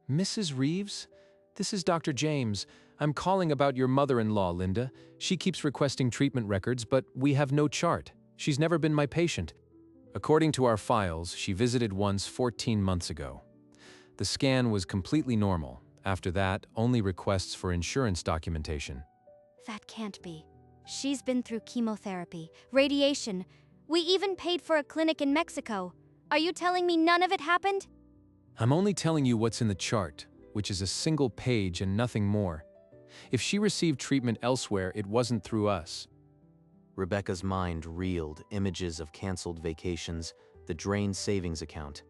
Mrs. Reeves? This is Dr. James. I'm calling about your mother-in-law, Linda. She keeps requesting treatment records, but we have no chart. She's never been my patient. According to our files, she visited once 14 months ago. The scan was completely normal. After that, only requests for insurance documentation. That can't be. She's been through chemotherapy, radiation. We even paid for a clinic in Mexico. Are you telling me none of it happened? I'm only telling you what's in the chart, which is a single page and nothing more. If she received treatment elsewhere, it wasn't through us. Rebecca's mind reeled images of canceled vacations, the drained savings account,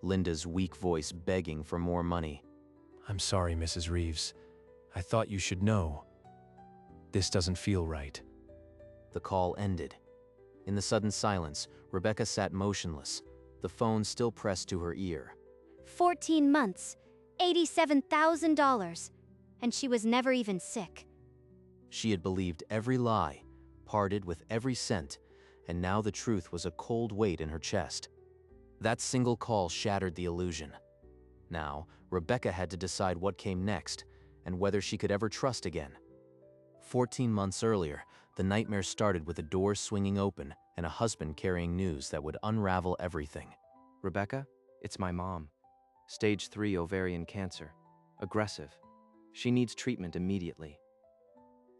Linda's weak voice begging for more money. I'm sorry, Mrs. Reeves. I thought you should know. This doesn't feel right. The call ended. In the sudden silence, Rebecca sat motionless, the phone still pressed to her ear. 14 months, $87,000. And she was never even sick. She had believed every lie, parted with every cent, and now the truth was a cold weight in her chest. That single call shattered the illusion. Now, Rebecca had to decide what came next, and whether she could ever trust again. 14 months earlier, the nightmare started with a door swinging open and a husband carrying news that would unravel everything. Rebecca, it's my mom. Stage 3 ovarian cancer. Aggressive. She needs treatment immediately.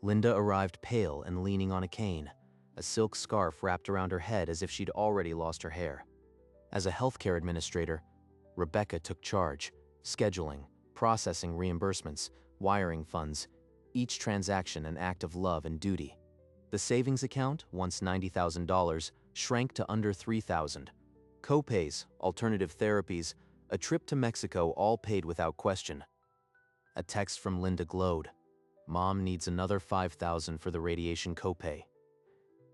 Linda arrived pale and leaning on a cane, a silk scarf wrapped around her head as if she'd already lost her hair. As a healthcare administrator, Rebecca took charge, scheduling, processing reimbursements, wiring funds, each transaction an act of love and duty. The savings account, once $90,000, shrank to under $3,000. Co-pays, alternative therapies, a trip to Mexico all paid without question. A text from Linda glowed. Mom needs another $5,000 for the radiation copay.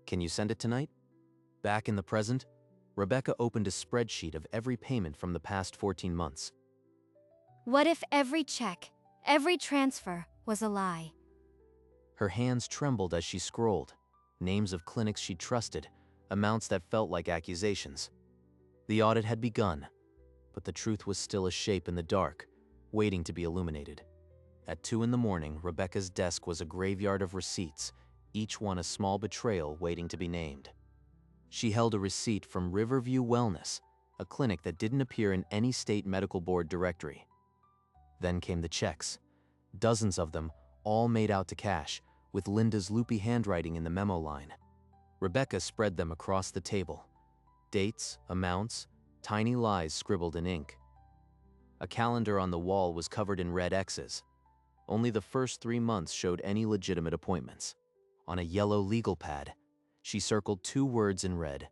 Can you send it tonight? Back in the present, Rebecca opened a spreadsheet of every payment from the past 14 months. What if every check, every transfer was a lie? Her hands trembled as she scrolled. Names of clinics she trusted, amounts that felt like accusations. The audit had begun, but the truth was still a shape in the dark, waiting to be illuminated. At 2 a.m, Rebecca's desk was a graveyard of receipts, each one a small betrayal waiting to be named. She held a receipt from Riverview Wellness, a clinic that didn't appear in any state medical board directory. Then came the checks, dozens of them, all made out to cash, with Linda's loopy handwriting in the memo line. Rebecca spread them across the table. Dates, amounts, tiny lies scribbled in ink. A calendar on the wall was covered in red X's. Only the first 3 months showed any legitimate appointments. On a yellow legal pad, she circled 2 words in red: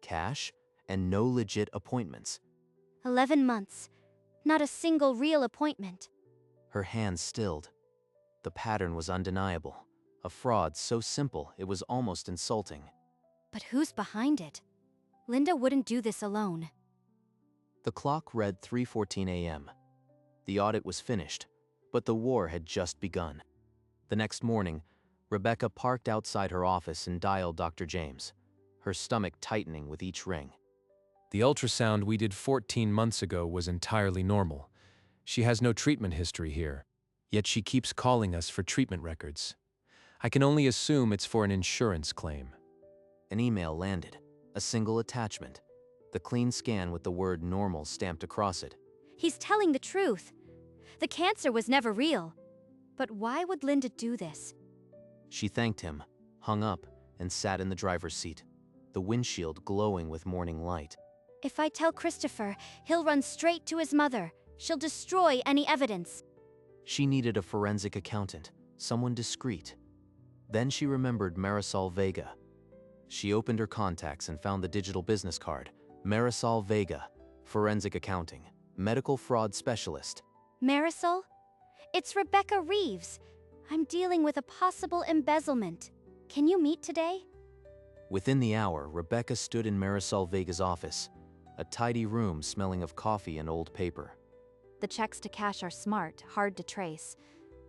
cash and no legit appointments. 11 months. Not a single real appointment. Her hands stilled. The pattern was undeniable. A fraud so simple it was almost insulting. But who's behind it? Linda wouldn't do this alone. The clock read 3:14 a.m. The audit was finished, but the war had just begun. The next morning, Rebecca parked outside her office and dialed Dr. James, her stomach tightening with each ring. The ultrasound we did 14 months ago was entirely normal. She has no treatment history here, yet she keeps calling us for treatment records. I can only assume it's for an insurance claim. An email landed, a single attachment, the clean scan with the word normal stamped across it. He's telling the truth. The cancer was never real. But why would Linda do this? She thanked him, hung up, and sat in the driver's seat, the windshield glowing with morning light. If I tell Christopher, he'll run straight to his mother. She'll destroy any evidence. She needed a forensic accountant, someone discreet. Then she remembered Marisol Vega. She opened her contacts and found the digital business card. Marisol Vega, forensic accounting, medical fraud specialist. Marisol? It's Rebecca Reeves. I'm dealing with a possible embezzlement. Can you meet today? Within the hour, Rebecca stood in Marisol Vega's office, a tidy room smelling of coffee and old paper. The checks to cash are smart, hard to trace.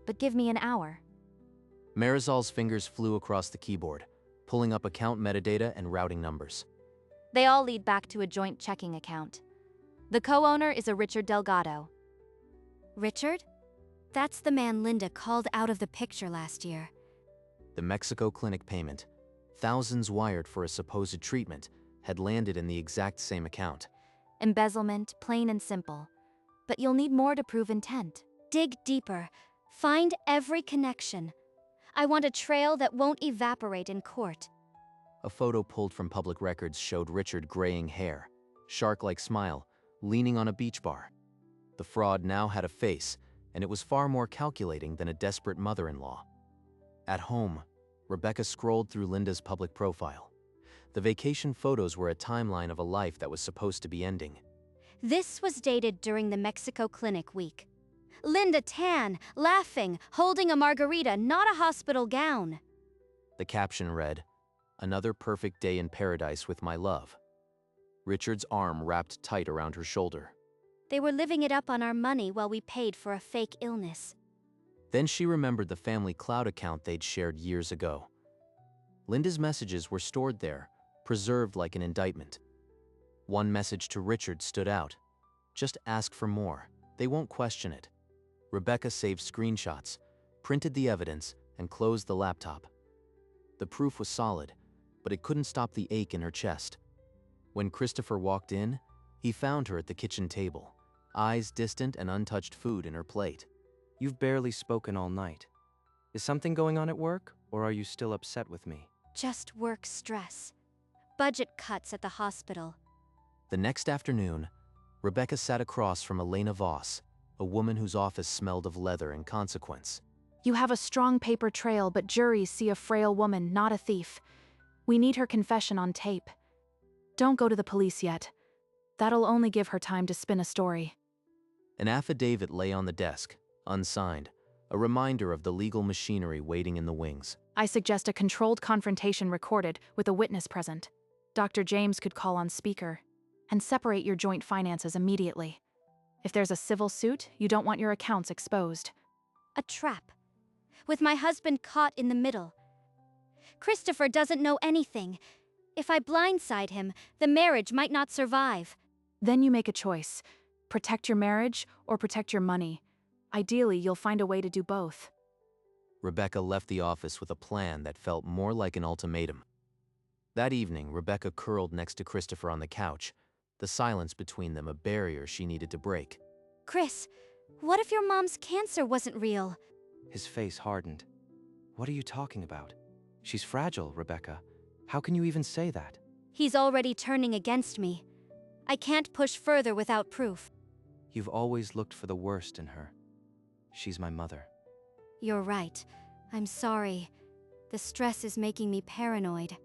But give me an hour. Marisol's fingers flew across the keyboard, pulling up account metadata and routing numbers. They all lead back to a joint checking account. The co-owner is a Richard Delgado. Richard? That's the man Linda called out of the picture last year. The Mexico clinic payment, thousands wired for a supposed treatment, had landed in the exact same account. Embezzlement, plain and simple. But you'll need more to prove intent. Dig deeper. Find every connection. I want a trail that won't evaporate in court. A photo pulled from public records showed Richard graying hair, shark-like smile, leaning on a beach bar. The fraud now had a face, and it was far more calculating than a desperate mother-in-law. At home, Rebecca scrolled through Linda's public profile. The vacation photos were a timeline of a life that was supposed to be ending. This was dated during the Mexico Clinic week. Linda tan, laughing, holding a margarita, not a hospital gown. The caption read, "Another perfect day in paradise with my love." Richard's arm wrapped tight around her shoulder. They were living it up on our money while we paid for a fake illness. Then she remembered the family cloud account they'd shared years ago. Linda's messages were stored there, preserved like an indictment. One message to Richard stood out. "Just ask for more. They won't question it." Rebecca saved screenshots, printed the evidence, and closed the laptop. The proof was solid, but it couldn't stop the ache in her chest. When Christopher walked in, he found her at the kitchen table, eyes distant and untouched food in her plate. You've barely spoken all night. Is something going on at work, or are you still upset with me? Just work stress. Budget cuts at the hospital. The next afternoon, Rebecca sat across from Elena Voss, a woman whose office smelled of leather and consequence. You have a strong paper trail, but juries see a frail woman, not a thief. We need her confession on tape. Don't go to the police yet. That'll only give her time to spin a story. An affidavit lay on the desk, unsigned, a reminder of the legal machinery waiting in the wings. I suggest a controlled confrontation recorded with a witness present. Dr. James could call on speaker. And separate your joint finances immediately. If there's a civil suit, you don't want your accounts exposed. A trap. With my husband caught in the middle. Christopher doesn't know anything. If I blindside him, the marriage might not survive. Then you make a choice. Protect your marriage or protect your money. Ideally, you'll find a way to do both. Rebecca left the office with a plan that felt more like an ultimatum. That evening, Rebecca curled next to Christopher on the couch, the silence between them a barrier she needed to break. Chris, what if your mom's cancer wasn't real? His face hardened. What are you talking about? She's fragile, Rebecca. How can you even say that? He's already turning against me. I can't push further without proof. You've always looked for the worst in her. She's my mother. You're right. I'm sorry. The stress is making me paranoid.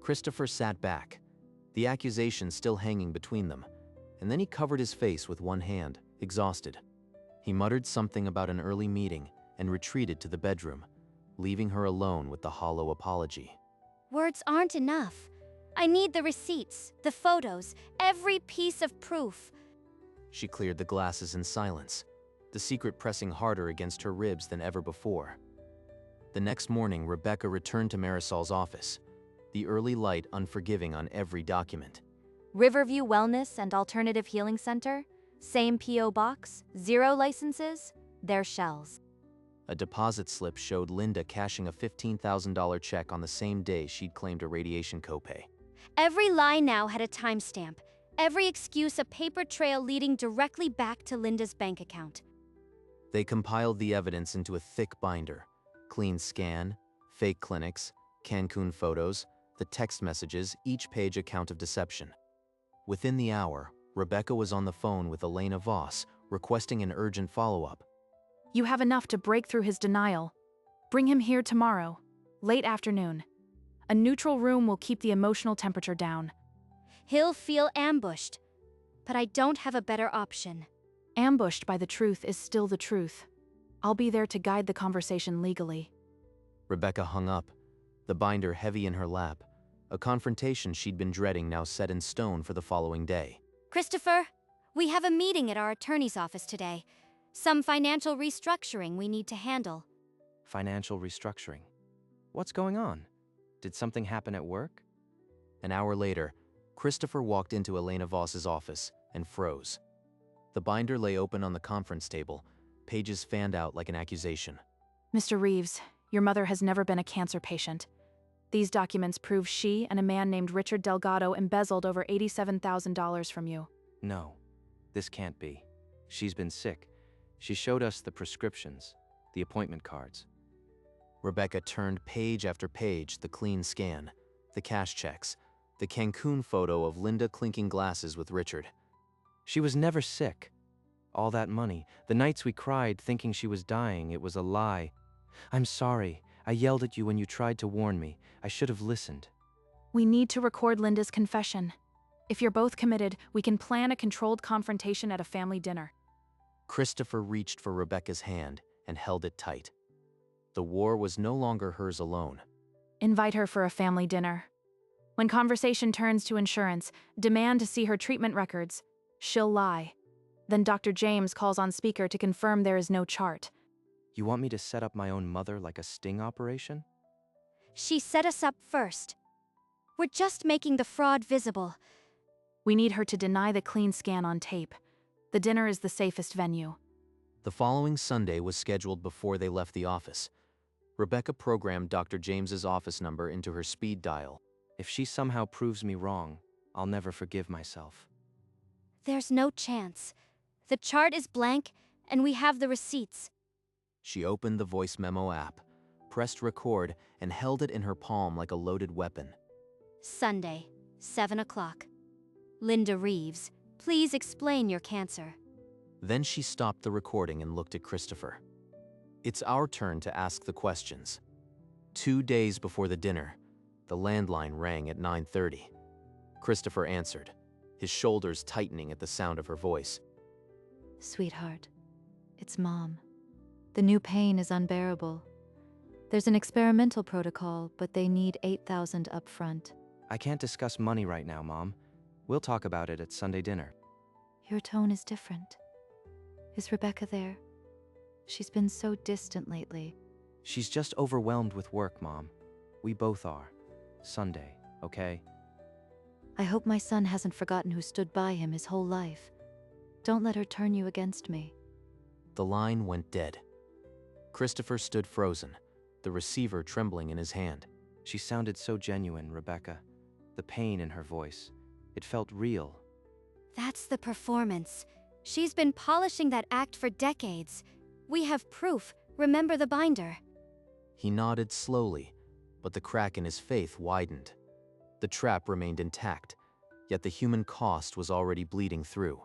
Christopher sat back, the accusation still hanging between them, and then he covered his face with one hand, exhausted. He muttered something about an early meeting and retreated to the bedroom, leaving her alone with the hollow apology. Words aren't enough. I need the receipts, the photos, every piece of proof. She cleared the glasses in silence, the secret pressing harder against her ribs than ever before. The next morning, Rebecca returned to Marisol's office, the early light unforgiving on every document. Riverview Wellness and Alternative Healing Center? Same P.O. box? 0 licenses? They're shells. A deposit slip showed Linda cashing a $15,000 check on the same day she'd claimed a radiation copay. Every lie now had a timestamp. Every excuse a paper trail leading directly back to Linda's bank account. They compiled the evidence into a thick binder. Clean scan, fake clinics, Cancun photos, the text messages, each page a count of deception. Within the hour, Rebecca was on the phone with Elena Voss, requesting an urgent follow-up. You have enough to break through his denial. Bring him here tomorrow, late afternoon. A neutral room will keep the emotional temperature down. He'll feel ambushed, but I don't have a better option. Ambushed by the truth is still the truth. I'll be there to guide the conversation legally. Rebecca hung up, the binder heavy in her lap, a confrontation she'd been dreading now set in stone for the following day. Christopher, we have a meeting at our attorney's office today. Some financial restructuring we need to handle. Financial restructuring. What's going on? Did something happen at work? An hour later, Christopher walked into Elena Voss's office and froze. The binder lay open on the conference table, pages fanned out like an accusation. Mr. Reeves, your mother has never been a cancer patient. These documents prove she and a man named Richard Delgado embezzled over $87,000 from you. No, this can't be. She's been sick. She showed us the prescriptions, the appointment cards. Rebecca turned page after page, the clean scan, the cash checks, the Cancun photo of Linda clinking glasses with Richard. She was never sick. All that money, the nights we cried thinking she was dying, it was a lie. I'm sorry. I yelled at you when you tried to warn me. I should have listened. We need to record Linda's confession. If you're both committed, we can plan a controlled confrontation at a family dinner. Christopher reached for Rebecca's hand and held it tight. The war was no longer hers alone. Invite her for a family dinner. When conversation turns to insurance, demand to see her treatment records. She'll lie. Then Dr. James calls on speaker to confirm there is no chart. You want me to set up my own mother like a sting operation? She set us up first. We're just making the fraud visible. We need her to deny the clean scan on tape. The dinner is the safest venue. The following Sunday was scheduled before they left the office. Rebecca programmed Dr. James's office number into her speed dial. If she somehow proves me wrong, I'll never forgive myself. There's no chance. The chart is blank, and we have the receipts. She opened the voice memo app, pressed record, and held it in her palm like a loaded weapon. Sunday, 7 o'clock. Linda Reeves, please explain your cancer. Then she stopped the recording and looked at Christopher. It's our turn to ask the questions. 2 days before the dinner, the landline rang at 9:30. Christopher answered, his shoulders tightening at the sound of her voice. Sweetheart, it's Mom. The new pain is unbearable. There's an experimental protocol, but they need $8,000 up front. I can't discuss money right now, Mom. We'll talk about it at Sunday dinner. Your tone is different. Is Rebecca there? She's been so distant lately. She's just overwhelmed with work, Mom. We both are. Sunday, okay? I hope my son hasn't forgotten who stood by him his whole life. Don't let her turn you against me. The line went dead. Christopher stood frozen, the receiver trembling in his hand. She sounded so genuine, Rebecca. The pain in her voice. It felt real. That's the performance. She's been polishing that act for decades. We have proof. Remember the binder. He nodded slowly, but the crack in his faith widened. The trap remained intact, yet the human cost was already bleeding through.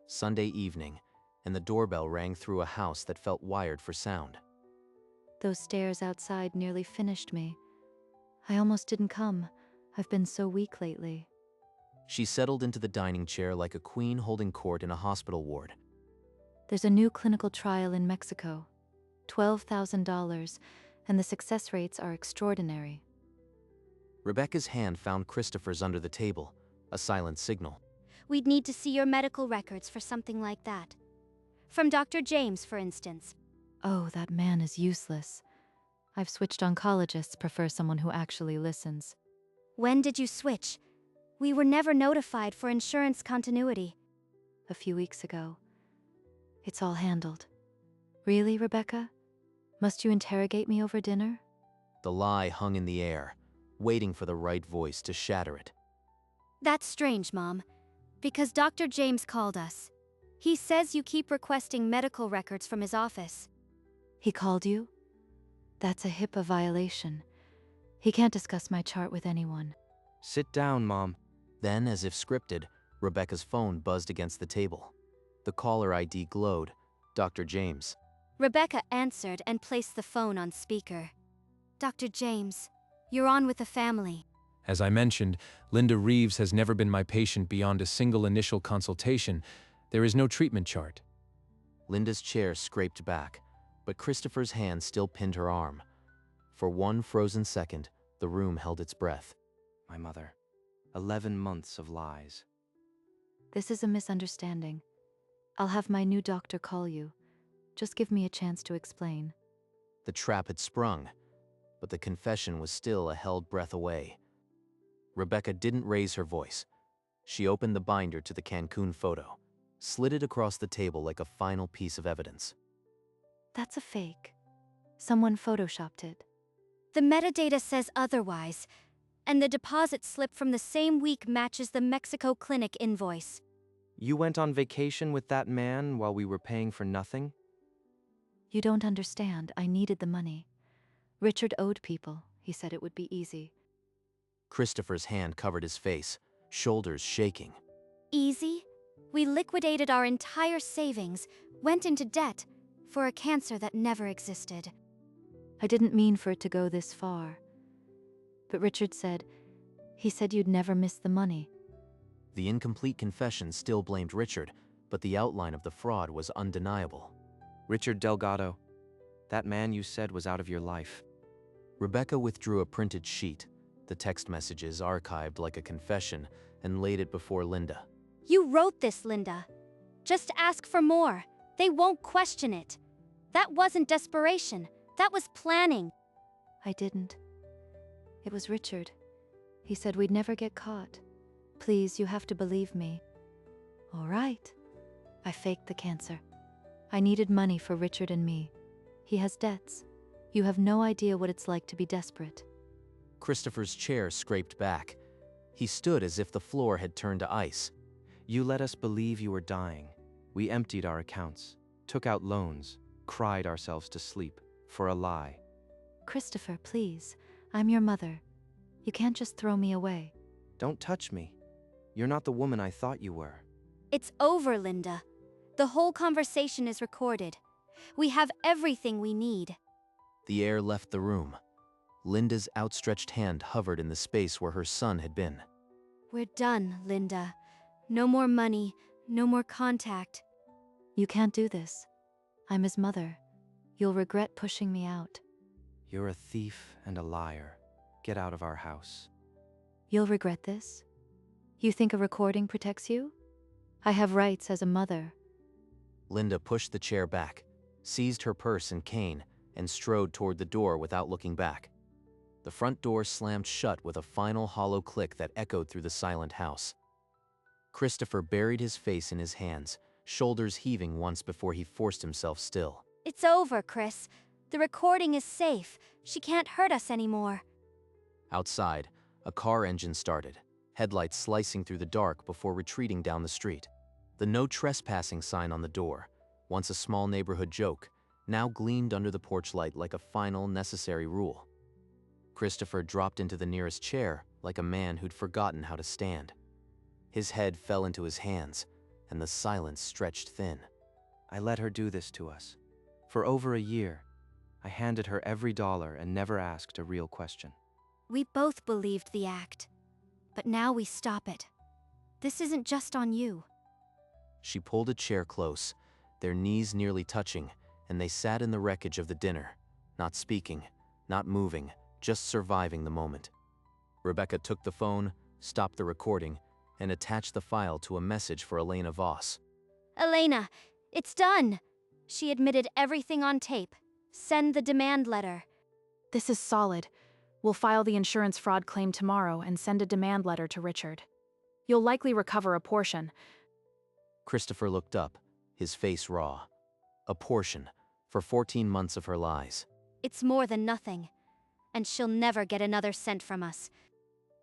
Sunday evening, and the doorbell rang through a house that felt wired for sound. Those stairs outside nearly finished me. I almost didn't come. I've been so weak lately. She settled into the dining chair like a queen holding court in a hospital ward. There's a new clinical trial in Mexico. $12,000, and the success rates are extraordinary. Rebecca's hand found Christopher's under the table, a silent signal. We'd need to see your medical records for something like that. From Dr. James, for instance. Oh, that man is useless. I've switched oncologists prefer someone who actually listens. When did you switch? We were never notified for insurance continuity. A few weeks ago. It's all handled. Really, Rebecca? Must you interrogate me over dinner? The lie hung in the air, waiting for the right voice to shatter it. That's strange, Mom. Because Dr. James called us. He says you keep requesting medical records from his office. He called you? That's a HIPAA violation. He can't discuss my chart with anyone. Sit down, Mom. Then, as if scripted, Rebecca's phone buzzed against the table. The caller ID glowed. Dr. James. Rebecca answered and placed the phone on speaker. Dr. James, you're on with the family. As I mentioned, Linda Reeves has never been my patient beyond a single initial consultation. There is no treatment chart. Linda's chair scraped back, but Christopher's hand still pinned her arm. For one frozen second, the room held its breath. My mother. 11 months of lies. This is a misunderstanding. I'll have my new doctor call you. Just give me a chance to explain. The trap had sprung, but the confession was still a held breath away. Rebecca didn't raise her voice. She opened the binder to the Cancun photo. slid it across the table like a final piece of evidence. That's a fake. Someone photoshopped it. The metadata says otherwise, and the deposit slip from the same week matches the Mexico clinic invoice. You went on vacation with that man while we were paying for nothing? You don't understand. I needed the money. Richard owed people. He said it would be easy. Christopher's hand covered his face, shoulders shaking. Easy? We liquidated our entire savings, went into debt, for a cancer that never existed. I didn't mean for it to go this far. But Richard said, he said you'd never miss the money. The incomplete confession still blamed Richard, but the outline of the fraud was undeniable. Richard Delgado. That man you said was out of your life. Rebecca withdrew a printed sheet, the text messages archived like a confession, and laid it before Linda. You wrote this, Linda. Just ask for more. They won't question it. That wasn't desperation. That was planning. I didn't. It was Richard. He said we'd never get caught. Please, you have to believe me. All right. I faked the cancer. I needed money for Richard and me. He has debts. You have no idea what it's like to be desperate. Christopher's chair scraped back. He stood as if the floor had turned to ice. You let us believe you were dying. We emptied our accounts, took out loans, cried ourselves to sleep, for a lie. Christopher, please. I'm your mother. You can't just throw me away. Don't touch me. You're not the woman I thought you were. It's over, Linda. The whole conversation is recorded. We have everything we need. The air left the room. Linda's outstretched hand hovered in the space where her son had been. We're done, Linda. No more money, no more contact. You can't do this. I'm his mother. You'll regret pushing me out. You're a thief and a liar. Get out of our house. You'll regret this? You think a recording protects you? I have rights as a mother. Linda pushed the chair back, seized her purse and cane, and strode toward the door without looking back. The front door slammed shut with a final hollow click that echoed through the silent house. Christopher buried his face in his hands, shoulders heaving once before he forced himself still. It's over, Chris. The recording is safe. She can't hurt us anymore. Outside, a car engine started, headlights slicing through the dark before retreating down the street. The no trespassing sign on the door, once a small neighborhood joke, now gleamed under the porch light like a final, necessary rule. Christopher dropped into the nearest chair like a man who'd forgotten how to stand. His head fell into his hands, and the silence stretched thin. I let her do this to us. For over a year, I handed her every dollar and never asked a real question. We both believed the act. But now we stop it. This isn't just on you. She pulled a chair close, their knees nearly touching, and they sat in the wreckage of the dinner, not speaking, not moving, just surviving the moment. Rebecca took the phone, stopped the recording, and attached the file to a message for Elena Voss. Elena, it's done. She admitted everything on tape. Send the demand letter. This is solid. We'll file the insurance fraud claim tomorrow and send a demand letter to Richard. You'll likely recover a portion. Christopher looked up, his face raw. A portion, for 14 months of her lies. It's more than nothing. And she'll never get another cent from us.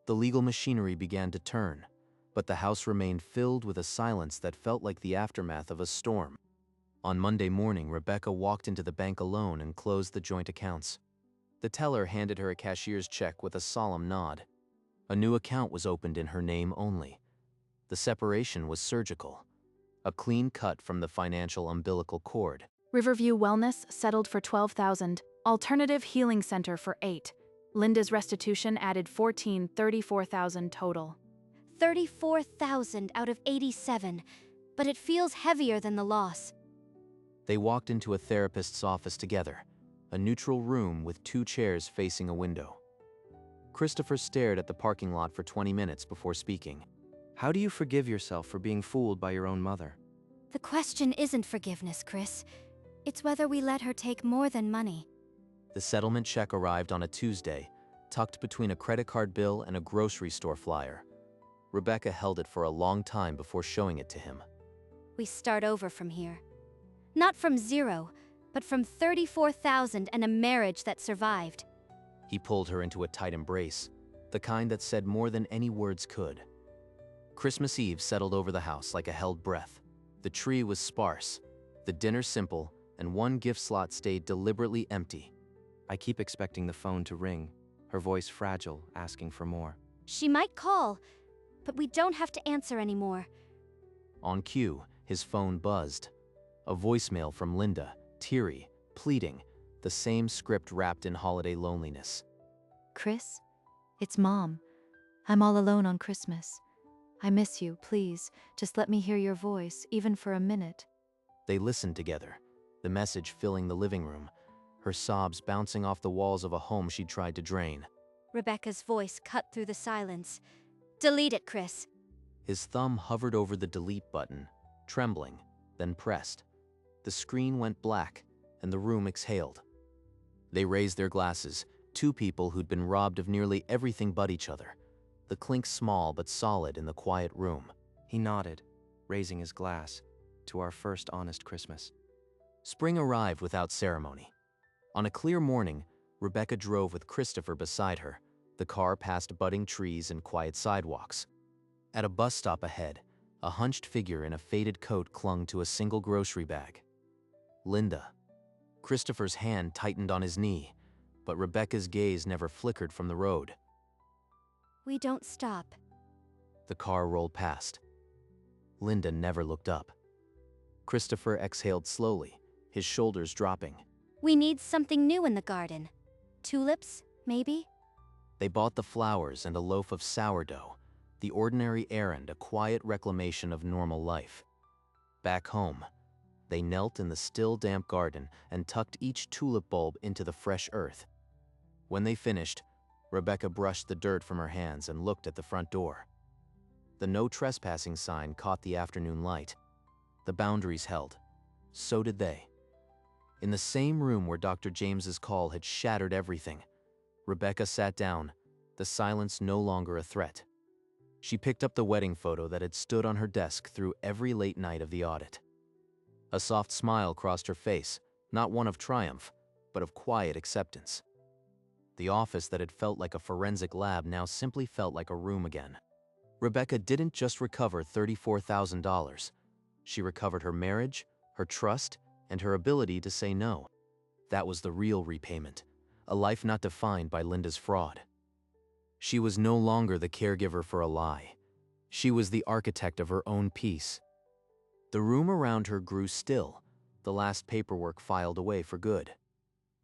The legal machinery began to turn, but the house remained filled with a silence that felt like the aftermath of a storm. On Monday morning, Rebecca walked into the bank alone and closed the joint accounts. The teller handed her a cashier's check with a solemn nod. A new account was opened in her name only. The separation was surgical, a clean cut from the financial umbilical cord. Riverview Wellness settled for $12,000. Alternative Healing Center for $8,000. Linda's restitution added $34,000 total. 34,000 out of 87, but it feels heavier than the loss. They walked into a therapist's office together, a neutral room with 2 chairs facing a window. Christopher stared at the parking lot for 20 minutes before speaking. How do you forgive yourself for being fooled by your own mother? The question isn't forgiveness, Chris. It's whether we let her take more than money. The settlement check arrived on a Tuesday, tucked between a credit card bill and a grocery store flyer. Rebecca held it for a long time before showing it to him. We start over from here. Not from zero, but from 34,000 and a marriage that survived. He pulled her into a tight embrace, the kind that said more than any words could. Christmas Eve settled over the house like a held breath. The tree was sparse, the dinner simple, and one gift slot stayed deliberately empty. I keep expecting the phone to ring, her voice fragile, asking for more. She might call, but we don't have to answer anymore. On cue, his phone buzzed. A voicemail from Linda, teary, pleading, the same script wrapped in holiday loneliness. Chris? It's Mom. I'm all alone on Christmas. I miss you, please. Just let me hear your voice, even for a minute. They listened together, the message filling the living room, her sobs bouncing off the walls of a home she'd tried to drain. Rebecca's voice cut through the silence. Delete it, Chris. His thumb hovered over the delete button, trembling, then pressed. The screen went black, and the room exhaled. They raised their glasses, two people who'd been robbed of nearly everything but each other, the clink small but solid in the quiet room. He nodded, raising his glass, to our first honest Christmas. Spring arrived without ceremony. On a clear morning, Rebecca drove with Christopher beside her, the car past budding trees and quiet sidewalks. At a bus stop ahead, a hunched figure in a faded coat clung to a single grocery bag. Linda. Christopher's hand tightened on his knee, but Rebecca's gaze never flickered from the road. We don't stop. The car rolled past. Linda never looked up. Christopher exhaled slowly, his shoulders dropping. We need something new in the garden. Tulips, maybe? They bought the flowers and a loaf of sourdough, the ordinary errand, a quiet reclamation of normal life. Back home, they knelt in the still, damp garden and tucked each tulip bulb into the fresh earth. When they finished, Rebecca brushed the dirt from her hands and looked at the front door. The no trespassing sign caught the afternoon light. The boundaries held. So did they. In the same room where Dr. James's call had shattered everything, Rebecca sat down, the silence no longer a threat. She picked up the wedding photo that had stood on her desk through every late night of the audit. A soft smile crossed her face, not one of triumph, but of quiet acceptance. The office that had felt like a forensic lab now simply felt like a room again. Rebecca didn't just recover $34,000. She recovered her marriage, her trust, and her ability to say no. That was the real repayment, a life not defined by Linda's fraud. She was no longer the caregiver for a lie. She was the architect of her own peace. The room around her grew still, the last paperwork filed away for good.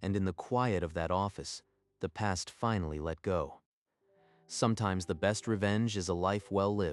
And in the quiet of that office, the past finally let go. Sometimes the best revenge is a life well lived.